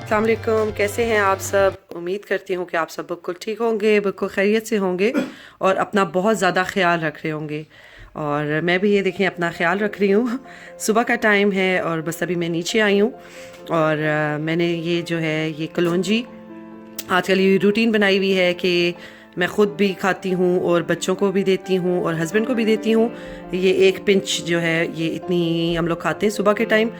अस्सलाम वालेकुम, कैसे हैं आप सब। उम्मीद करती हूँ कि आप सब बिल्कुल ठीक होंगे, बिल्कुल खैरियत से होंगे और अपना बहुत ज़्यादा ख्याल रख रहे होंगे। और मैं भी ये देखें अपना ख्याल रख रही हूँ। सुबह का टाइम है और बस अभी मैं नीचे आई हूँ और मैंने ये जो है ये कलौंजी आजकल ये रूटीन बनाई हुई है कि मैं ख़ुद भी खाती हूँ और बच्चों को भी देती हूँ और हस्बैंड को भी देती हूँ। ये एक पिंच जो है ये इतनी हम लोग खाते हैं सुबह के टाइम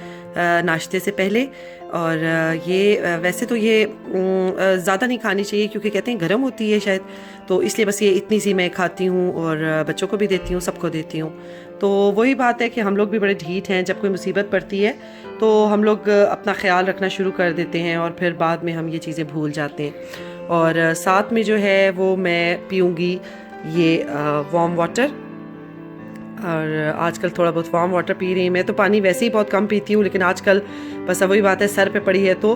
नाश्ते से पहले। और ये वैसे तो ये ज़्यादा नहीं खानी चाहिए क्योंकि कहते हैं गर्म होती है शायद, तो इसलिए बस ये इतनी सी मैं खाती हूँ और बच्चों को भी देती हूँ, सबको देती हूँ। तो वही बात है कि हम लोग भी बड़े ढीठ हैं, जब कोई मुसीबत पड़ती है तो हम लोग अपना ख्याल रखना शुरू कर देते हैं और फिर बाद में हम ये चीज़ें भूल जाते हैं। और साथ में जो है वो मैं पीऊँगी ये वार्म वाटर। और आजकल थोड़ा बहुत वार्म वाटर पी रही हूँ। मैं तो पानी वैसे ही बहुत कम पीती हूँ, लेकिन आजकल बस वही बात है सर पे पड़ी है तो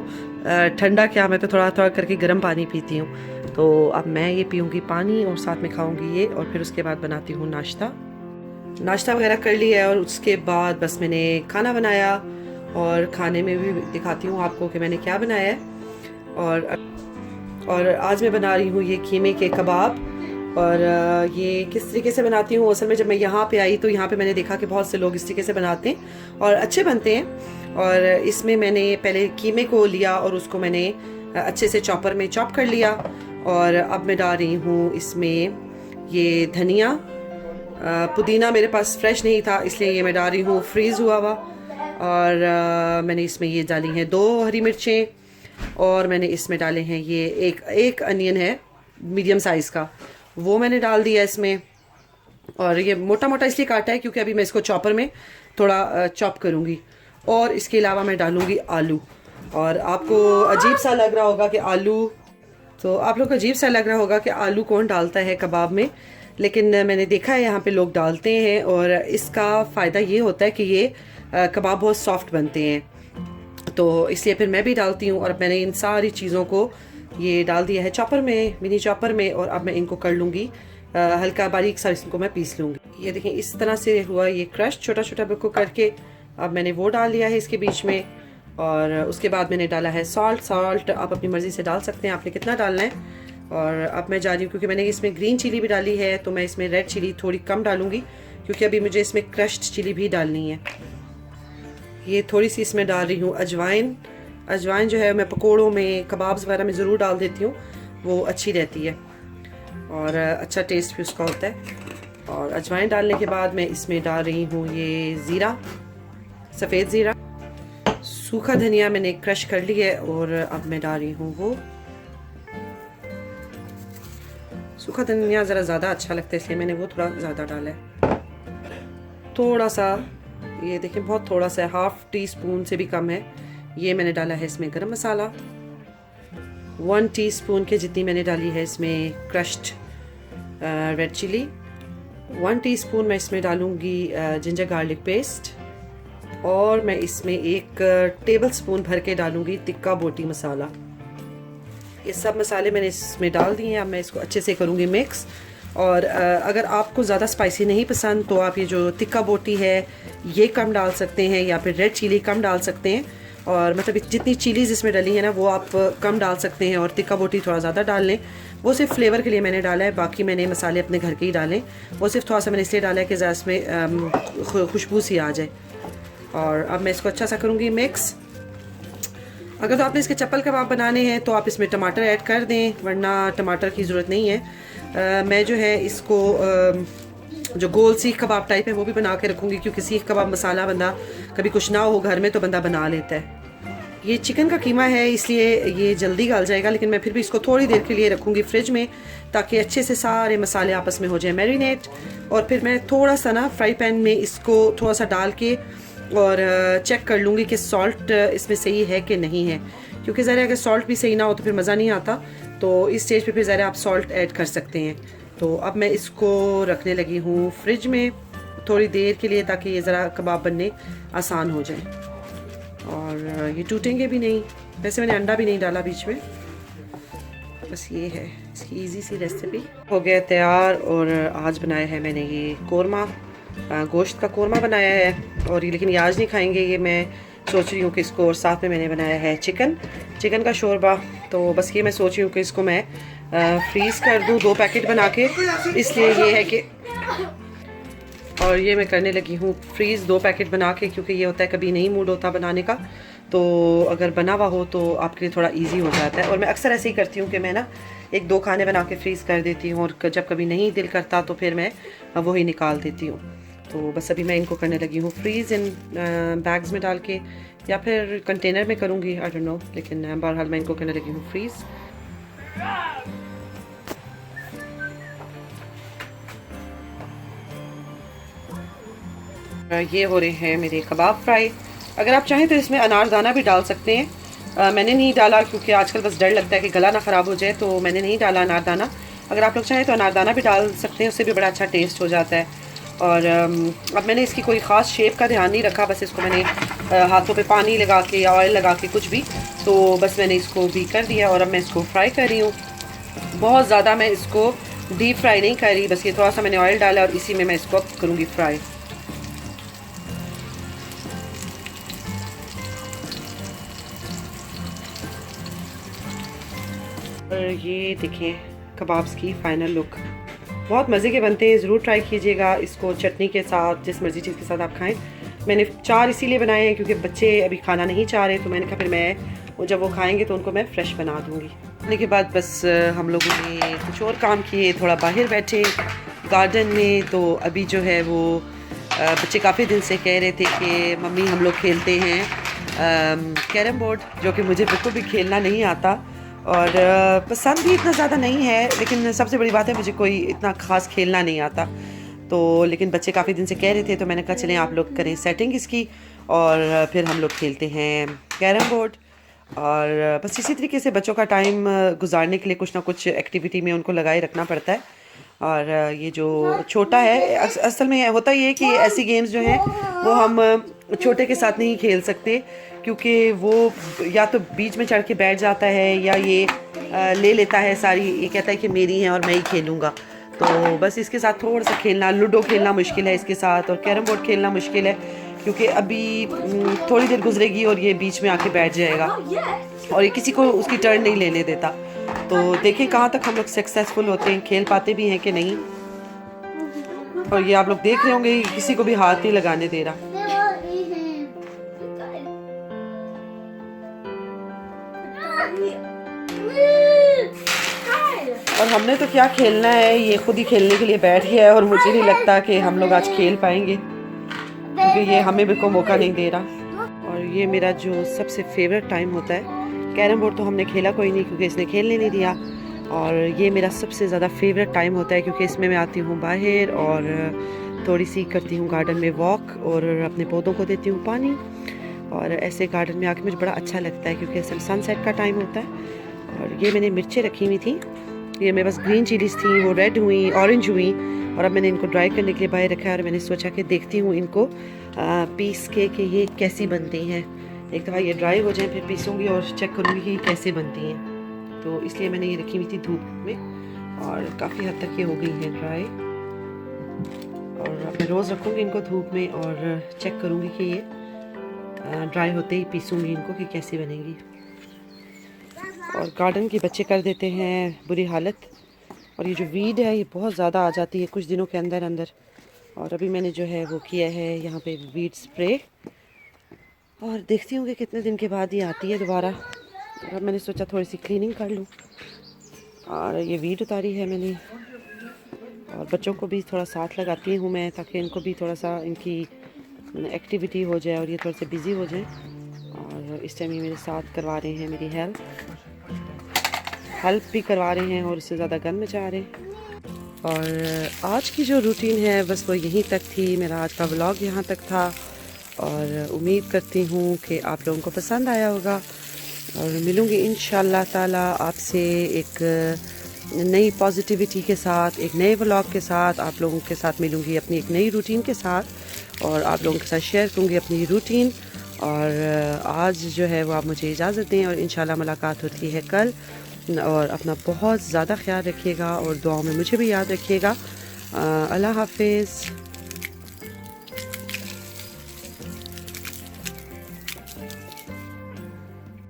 ठंडा क्या, मैं तो थोड़ा थोड़ा करके गर्म पानी पीती हूँ। तो अब मैं ये पीऊँगी पानी और साथ में खाऊँगी ये, और फिर उसके बाद बनाती हूँ नाश्ता वगैरह कर लिया है। और उसके बाद बस मैंने खाना बनाया और खाने में भी दिखाती हूँ आपको कि मैंने क्या बनाया है। और आज मैं बना रही हूँ ये कीमे के कबाब। और ये किस तरीके से बनाती हूँ, असल में जब मैं यहाँ पे आई तो यहाँ पे मैंने देखा कि बहुत से लोग इस तरीके से बनाते हैं और अच्छे बनते हैं। और इसमें मैंने पहले कीमे को लिया और उसको मैंने अच्छे से चॉपर में चॉप कर लिया। और अब मैं डाल रही हूँ इसमें ये धनिया, पुदीना मेरे पास फ्रेश नहीं था इसलिए ये मैं डाल रही हूँ फ्रीज़ हुआ हुआ। और मैंने इसमें ये डाली हैं 2 हरी मिर्चें, और मैंने इसमें डाले हैं ये एक अनियन है मीडियम साइज़ का, वो मैंने डाल दिया इसमें। और ये मोटा मोटा इसलिए काटा है क्योंकि अभी मैं इसको चॉपर में थोड़ा चॉप करूँगी। और इसके अलावा मैं डालूँगी आलू। और आपको अजीब सा लग रहा होगा कि आप लोग को अजीब सा लग रहा होगा कि आलू कौन डालता है कबाब में, लेकिन मैंने देखा है यहाँ पे लोग डालते हैं और इसका फ़ायदा ये होता है कि ये कबाब बहुत सॉफ्ट बनते हैं, तो इसलिए फिर मैं भी डालती हूँ। और मैंने इन सारी चीज़ों को ये डाल दिया है चॉपर में, मिनी चॉपर में, और अब मैं इनको कर लूँगी हल्का बारीक सा, इसको मैं पीस लूँगी। ये देखें इस तरह से हुआ ये क्रश छोटा छोटा बिल्कुल करके। अब मैंने वो डाल लिया है इसके बीच में। और उसके बाद मैंने डाला है सॉल्ट आप अपनी मर्ज़ी से डाल सकते हैं आपने कितना डालना है। और अब मैं जा रही हूँ क्योंकि मैंने इसमें ग्रीन चिली भी डाली है तो मैं इसमें रेड चिली थोड़ी कम डालूँगी क्योंकि अभी मुझे इसमें क्रश्ड चिली भी डालनी है। ये थोड़ी सी इसमें डाल रही हूँ अजवाइन जो है मैं पकोड़ों में कबाब्स वगैरह में ज़रूर डाल देती हूँ, वो अच्छी रहती है और अच्छा टेस्ट भी उसका होता है। और अजवाइन डालने के बाद मैं इसमें डाल रही हूँ ये ज़ीरा, सफ़ेद ज़ीरा, सूखा धनिया मैंने क्रश कर लिया है। और अब मैं डाल रही हूँ वो सूखा धनिया, ज़रा ज़्यादा अच्छा लगता है इसलिए मैंने वो थोड़ा ज़्यादा डाला है। थोड़ा सा ये देखें बहुत थोड़ा सा, 1/2 टीस्पून से भी कम है। ये मैंने डाला है इसमें गरम मसाला, 1 टीस्पून के जितनी मैंने डाली है इसमें क्रश्ड रेड चिली, 1 टीस्पून मैं इसमें डालूँगी जिंजर गार्लिक पेस्ट, और मैं इसमें 1 टेबल स्पून भर के डालूँगी तिक्का बोटी मसाला। ये सब मसाले मैंने इसमें डाल दिए हैं। अब मैं इसको अच्छे से करूँगी मिक्स। और अगर आपको ज़्यादा स्पाइसी नहीं पसंद तो आप ये जो तिक्का बोटी है ये कम डाल सकते हैं या फिर रेड चिली कम डाल सकते हैं। और मतलब जितनी चिलीज़ इसमें डाली है ना वो आप कम डाल सकते हैं और तिक्का बोटी थोड़ा ज़्यादा डाल लें। वो सिर्फ फ्लेवर के लिए मैंने डाला है, बाकी मैंने मसाले अपने घर के ही डालें। वो सिर्फ थोड़ा सा मैंने इसलिए डाला है कि ज़रा इसमें खुशबू सी आ जाए। और अब मैं इसको अच्छा सा करूँगी मिक्स। अगर तो आपने इसके चप्पल कबाब बनाने हैं तो आप इसमें टमाटर ऐड कर दें, वरना टमाटर की ज़रूरत नहीं है। मैं जो है इसको जो गोल सीख कबाब टाइप है वो भी बना के रखूँगी क्योंकि सीख कबाब मसाला बंदा कभी कुछ ना हो घर में तो बंदा बना लेता है। ये चिकन का कीमा है इसलिए ये जल्दी गल जाएगा, लेकिन मैं फिर भी इसको थोड़ी देर के लिए रखूँगी फ्रिज में ताकि अच्छे से सारे मसाले आपस में हो जाए मैरिनेट। और फिर मैं थोड़ा सा ना फ्राई पैन में इसको थोड़ा सा डाल के और चेक कर लूँगी कि सॉल्ट इसमें सही है कि नहीं है, क्योंकि ज़रा अगर सॉल्ट भी सही ना हो तो फिर मज़ा नहीं आता। तो इस स्टेज पे फिर ज़रा आप सॉल्ट ऐड कर सकते हैं। तो अब मैं इसको रखने लगी हूँ फ्रिज में थोड़ी देर के लिए ताकि ये ज़रा कबाब बनने आसान हो जाए और ये टूटेंगे भी नहीं। वैसे मैंने अंडा भी नहीं डाला बीच में, बस ये है इसकी इजी सी रेसिपी। हो गया तैयार। और आज बनाया है मैंने ये कोरमा, गोश्त का कोरमा बनाया है। और ये लेकिन ये आज नहीं खाएंगे, ये मैं सोच रही हूँ कि इसको, और साथ में मैंने बनाया है चिकन का शोरबा। तो बस ये मैं सोच रही हूँ कि इसको मैं फ्रीज़ कर दूँ 2 पैकेट बना के, इसलिए ये है कि, और ये मैं करने लगी हूँ फ्रीज़ 2 पैकेट बना के, क्योंकि ये होता है कभी नहीं मूड होता बनाने का, तो अगर बना हुआ हो तो आपके लिए थोड़ा इजी हो जाता है। और मैं अक्सर ऐसे ही करती हूँ कि मैं ना 1-2 खाने बना के फ्रीज़ कर देती हूँ, और जब कभी नहीं दिल करता तो फिर मैं वही निकाल देती हूँ। तो बस अभी मैं इनको करने लगी हूँ फ्रीज़ इन बैग्स में डाल के, या फिर कंटेनर में करूँगी, आई डोंट नो, लेकिन बहरहाल मैं इनको करने लगी हूँ फ्रीज़। ये हो रहे हैं मेरे कबाब फ्राई। अगर आप चाहें तो इसमें अनारदाना भी डाल सकते हैं। मैंने नहीं डाला क्योंकि आजकल बस डर लगता है कि गला ना ख़राब हो जाए, तो मैंने नहीं डाला अनारदाना। अगर आप लोग चाहें तो अनारदाना भी डाल सकते हैं, उससे भी बड़ा अच्छा टेस्ट हो जाता है। और अब मैंने इसकी कोई ख़ास शेप का ध्यान नहीं रखा, बस इसको मैंने हाथों पे पानी लगा के या ऑयल लगा के कुछ भी, तो बस मैंने इसको भी कर दिया और अब मैं इसको फ्राई कर रही हूँ। बहुत ज़्यादा मैं इसको डीप फ्राई नहीं कर रही, बस ये थोड़ा सा मैंने ऑयल डाला और इसी में मैं इसको करूँगी फ्राई। और ये देखिए कबाब्स की फ़ाइनल लुक, बहुत मज़े के बनते हैं, ज़रूर ट्राई कीजिएगा इसको चटनी के साथ, जिस मर्ज़ी चीज़ के साथ आप खाएं। मैंने 4 इसीलिए बनाए हैं क्योंकि बच्चे अभी खाना नहीं चाह रहे, तो मैंने कहा फिर मैं जब वो खाएंगे तो उनको मैं फ़्रेश बना दूँगी। खाने के बाद बस हम लोगों ने कुछ और काम किए, थोड़ा बाहर बैठे गार्डन में। तो अभी जो है वो बच्चे काफ़ी दिन से कह रहे थे कि मम्मी हम लोग खेलते हैं कैरम बोर्ड, जो कि मुझे बिल्कुल भी खेलना नहीं आता और पसंद भी इतना ज़्यादा नहीं है, लेकिन सबसे बड़ी बात है मुझे कोई इतना ख़ास खेलना नहीं आता। तो लेकिन बच्चे काफ़ी दिन से कह रहे थे, तो मैंने कहा चलें आप लोग करें सेटिंग इसकी और फिर हम लोग खेलते हैं कैरम बोर्ड। और बस इसी तरीके से बच्चों का टाइम गुजारने के लिए कुछ ना कुछ एक्टिविटी में उनको लगाए रखना पड़ता है। और ये जो छोटा है, असल में होता ये है कि ऐसी गेम्स जो हैं वो हम छोटे के साथ नहीं खेल सकते, क्योंकि वो या तो बीच में चढ़ के बैठ जाता है या ये ले लेता है सारी, ये कहता है कि मेरी है और मैं ही खेलूँगा। तो बस इसके साथ थोड़ा सा खेलना, लूडो खेलना मुश्किल है इसके साथ, और कैरम बोर्ड खेलना मुश्किल है क्योंकि अभी थोड़ी देर गुजरेगी और ये बीच में आके बैठ जाएगा और ये किसी को उसकी टर्न नहीं लेने देता। तो देखें कहाँ तक हम लोग सक्सेसफुल होते हैं, खेल पाते भी हैं कि नहीं। और ये आप लोग देख रहे होंगे किसी को भी हाथ नहीं लगाने दे रहा। और हमने तो क्या खेलना है, ये खुद ही खेलने के लिए बैठ गया है और मुझे नहीं लगता कि हम लोग आज खेल पाएंगे क्योंकि ये हमें बिल्कुल मौका नहीं दे रहा। और ये मेरा जो सबसे फेवरेट टाइम होता है, कैरम बोर्ड तो हमने खेला कोई नहीं क्योंकि इसने खेलने नहीं दिया, और ये मेरा सबसे ज़्यादा फेवरेट टाइम होता है क्योंकि इसमें मैं आती हूँ बाहर और थोड़ी सी करती हूँ गार्डन में वॉक और अपने पौधों को देती हूँ पानी। और ऐसे गार्डन में आके मुझे बड़ा अच्छा लगता है क्योंकि असल सनसेट का टाइम होता है। और ये मैंने मिर्चें रखी हुई थी, ये मेरे पास ग्रीन चिलीज़ थी, वो रेड हुई, ऑरेंज हुई, और अब मैंने इनको ड्राई करने के लिए बाहर रखा है। और मैंने सोचा कि देखती हूँ इनको पीस के कि ये कैसी बनती हैं। एक दफ़ा ये ड्राई हो जाए फिर पीसूँगी और चेक करूँगी कि कैसे बनती हैं। तो इसलिए मैंने ये रखी हुई थी धूप में और काफ़ी हद तक ये हो गई है ड्राई। और अब मैं रोज़ रखूँगी इनको धूप में और चेक करूँगी कि ये ड्राई होते ही पीसूँगी इनको कि कैसी बनेंगी। और गार्डन के बच्चे कर देते हैं बुरी हालत, और ये जो वीड है ये बहुत ज़्यादा आ जाती है कुछ दिनों के अंदर अंदर। और अभी मैंने जो है वो किया है यहाँ पे वीड स्प्रे, और देखती हूँ कि कितने दिन के बाद ये आती है दोबारा। और अब मैंने सोचा थोड़ी सी क्लीनिंग कर लूँ, और ये वीड उतारी है मैंने। और बच्चों को भी थोड़ा साथ लगाती हूँ मैं ताकि इनको भी थोड़ा सा इनकी एक्टिविटी हो जाए और ये थोड़े से बिज़ी हो जाए। और इस टाइम ये मेरे साथ करवा रहे हैं मेरी हेल्प भी करवा रहे हैं और उससे ज़्यादा गन मचा रहे हैं। और आज की जो रूटीन है बस वो यहीं तक थी, मेरा आज का व्लॉग यहाँ तक था। और उम्मीद करती हूँ कि आप लोगों को पसंद आया होगा, और मिलूँगी इंशाल्लाह ताला आपसे एक नई पॉजिटिविटी के साथ, एक नए व्लॉग के साथ। आप लोगों के साथ मिलूँगी अपनी एक नई रूटीन के साथ और आप लोगों के साथ शेयर करूँगी अपनी रूटीन। और आज जो है वो आप मुझे इजाज़त दें और इंशाल्लाह मुलाकात होती है कल। और अपना बहुत ज़्यादा ख्याल रखिएगा और दुआओं में मुझे भी याद रखिएगा। अल्लाह हाफिज़।